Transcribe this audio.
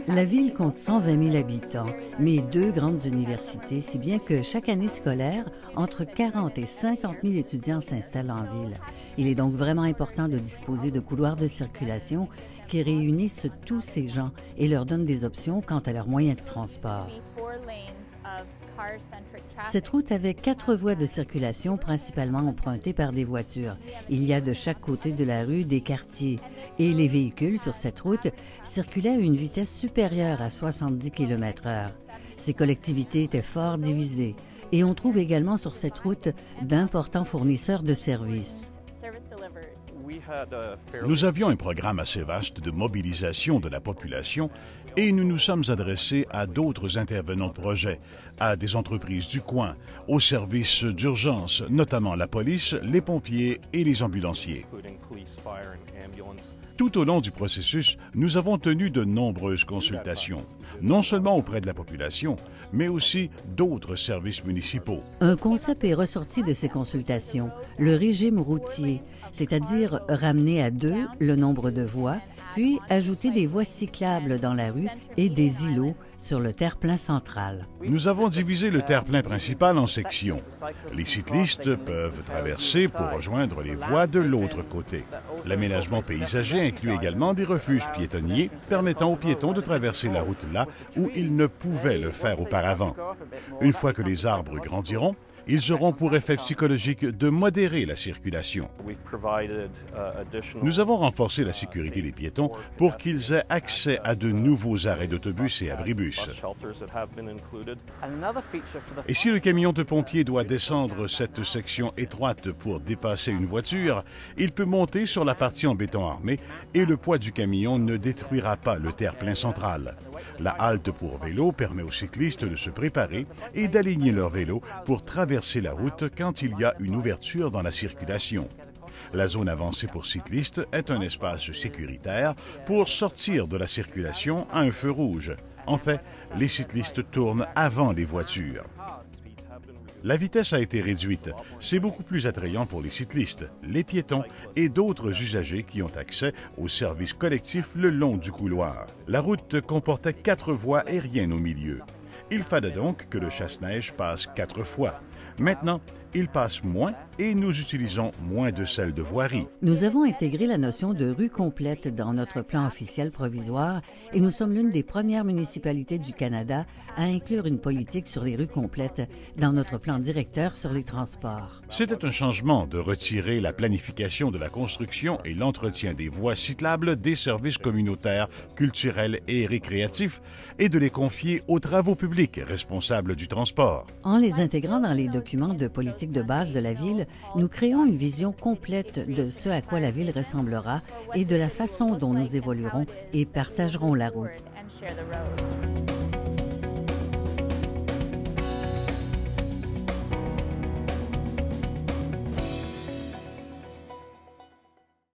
La ville compte 120 000 habitants, mais 2 grandes universités, si bien que chaque année scolaire, entre 40 et 50 000 étudiants s'installent en ville. Il est donc vraiment important de disposer de couloirs de circulation qui réunissent tous ces gens et leur donnent des options quant à leurs moyens de transport. Cette route avait 4 voies de circulation principalement empruntées par des voitures. Il y a de chaque côté de la rue des quartiers et les véhicules sur cette route circulaient à une vitesse supérieure à 70 km/h. Ces collectivités étaient fort divisées et on trouve également sur cette route d'importants fournisseurs de services. Nous avions un programme assez vaste de mobilisation de la population et nous nous sommes adressés à d'autres intervenants de projet, à des entreprises du coin, aux services d'urgence, notamment la police, les pompiers et les ambulanciers. Tout au long du processus, nous avons tenu de nombreuses consultations, non seulement auprès de la population, mais aussi d'autres services municipaux. Un concept est ressorti de ces consultations, le régime routier, c'est-à-dire ramener à 2 le nombre de voies, puis ajouter des voies cyclables dans la rue et des îlots sur le terre-plein central. Nous avons divisé le terre-plein principal en sections. Les cyclistes peuvent traverser pour rejoindre les voies de l'autre côté. L'aménagement paysager inclut également des refuges piétonniers permettant aux piétons de traverser la route là où ils ne pouvaient le faire auparavant. Une fois que les arbres grandiront, ils auront pour effet psychologique de modérer la circulation. Nous avons renforcé la sécurité des piétons pour qu'ils aient accès à de nouveaux arrêts d'autobus et abribus. Et si le camion de pompiers doit descendre cette section étroite pour dépasser une voiture, il peut monter sur la partie en béton armé et le poids du camion ne détruira pas le terre-plein central. La halte pour vélo permet aux cyclistes de se préparer et d'aligner leur vélo pour traverser la route quand il y a une ouverture dans la circulation. La zone avancée pour cyclistes est un espace sécuritaire pour sortir de la circulation à un feu rouge. En fait, les cyclistes tournent avant les voitures. La vitesse a été réduite. C'est beaucoup plus attrayant pour les cyclistes, les piétons et d'autres usagers qui ont accès aux services collectifs le long du couloir. La route comportait 4 voies et rien au milieu. Il fallait donc que le chasse-neige passe 4 fois. Maintenant, il passe moins et nous utilisons moins de selles de voirie. Nous avons intégré la notion de rue complète dans notre plan officiel provisoire et nous sommes l'une des premières municipalités du Canada à inclure une politique sur les rues complètes dans notre plan directeur sur les transports. C'était un changement de retirer la planification de la construction et l'entretien des voies cyclables des services communautaires, culturels et récréatifs et de les confier aux travaux publics responsables du transport. En les intégrant dans les documents de politique de base de la Ville, nous créons une vision complète de ce à quoi la Ville ressemblera et de la façon dont nous évoluerons et partagerons la route.